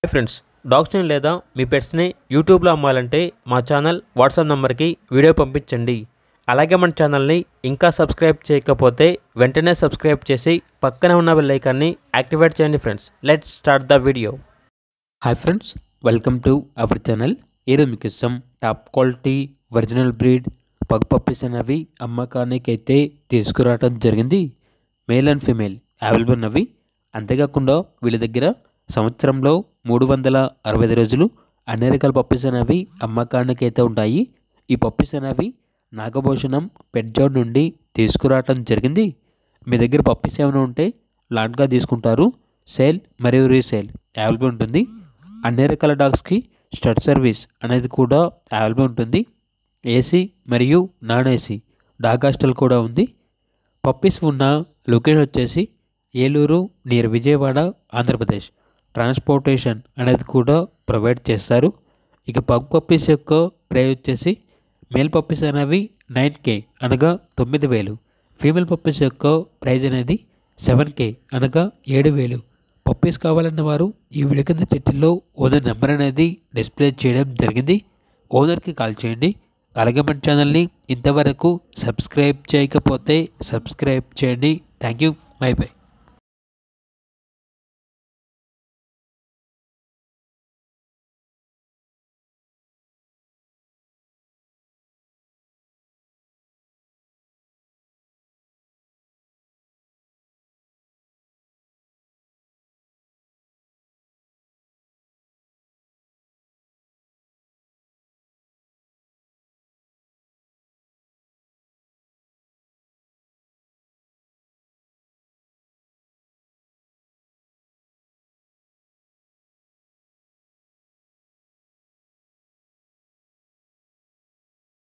Hi friends, డాగ్స్ని లేదా మీ పెట్స్ని యూట్యూబ్లో అమ్మాలంటే మా ఛానల్ వాట్సాప్ నెంబర్కి వీడియో పంపించండి. అలాగే మన ఛానల్ని ఇంకా సబ్స్క్రైబ్ చేయకపోతే వెంటనే సబ్స్క్రైబ్ చేసి పక్కనే ఉన్న బెల్ ఐకాన్ని యాక్టివేట్ చేయండి. Friends, let's start the video. Hi friends, welcome to our channel. ఈరోజు మీకు ఇష్టం top quality original breed pug puppies అనేవి అమ్మకానికి అయితే తీసుకురావడం జరిగింది. మేల్ అండ్ ఫీమేల్ అవైలబుల్ ఉన్నవి. అంతేకాకుండా వీళ్ళ దగ్గర సంవత్సరంలో 365 రోజులు అన్ని రకాల పప్పీస్ అనేవి అమ్మకానికి అయితే ఉంటాయి. ఈ పప్పీస్ అనేవి నాగభూషణం పెట్ జోన్ నుండి తీసుకురావటం జరిగింది. మీ దగ్గర పప్పీస్ ఏమైనా ఉంటే లాట్గా తీసుకుంటారు. సేల్ మరియు రీసేల్ అవైలబుల్ ఉంటుంది. అన్ని రకాల డాగ్స్కి స్టడ్ సర్వీస్ అనేది కూడా అవైలబుల్ ఉంటుంది. ఏసీ మరియు నాన్ ఏసీ డాగ్ హాస్టల్ కూడా ఉంది. పప్పీస్ ఉన్న లొకేషన్ వచ్చేసి ఏలూరు నియర్ విజయవాడ, ఆంధ్రప్రదేశ్. ట్రాన్స్పోర్టేషన్ అనేది కూడా ప్రొవైడ్ చేస్తారు. ఇక పగ్ పప్పీస్ యొక్క ప్రైస్ వచ్చేసి మేల్ పప్పీస్ అనేవి 9K అనగా 9,000. ఫీమేల్ పప్పీస్ యొక్క ప్రైజ్ అనేది 7K అనగా 7,000. పప్పీస్ కావాలన్న వారు ఈ వీడియో కింద టైటిల్లో ఓనర్ నెంబర్ అనేది డిస్ప్లే చేయడం జరిగింది. ఓనర్కి కాల్ చేయండి. అలాగే మన ఛానల్ని ఇంతవరకు సబ్స్క్రైబ్ చేయకపోతే సబ్స్క్రైబ్ చేయండి. Thank you. By by.